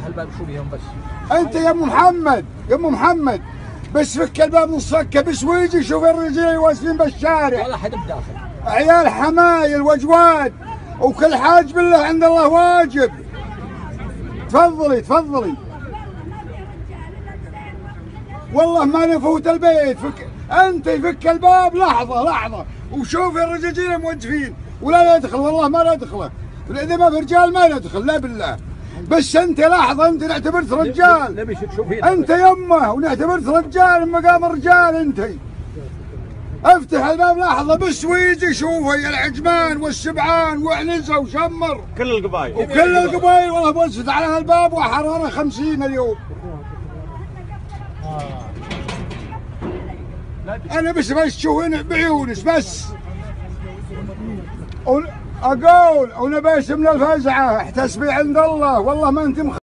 افتح الباب شو بيهم بس. انت يا ام محمد، يا ام محمد بس فك الباب نص فكه بس ويجي شوف الرجال واقفين بالشارع. ولا حد بداخل. عيال حمايل واجواد وكل حاج بالله عند الله واجب. تفضلي تفضلي. والله ما نفوت البيت. انت فك الباب لحظه لحظه وشوف الرجاجيل موقفين ولا ندخل، والله ما ندخله، اذا ما في رجال ما ندخل لا بالله. بس انت لحظه، انت نعتبرت رجال، انت يمه ونعتبرت رجال مقام الرجال. انت افتح الباب لحظه بس ويجي شوفه يا العجمان والسبعان وعنزه وشمر كل القبائل وكل القبائل. والله بوزت على الباب وحراره 50 اليوم. انا بس تشوفين بعيونس بس اقول ونبيس من الفزعه احتسبي عند الله، والله ما انت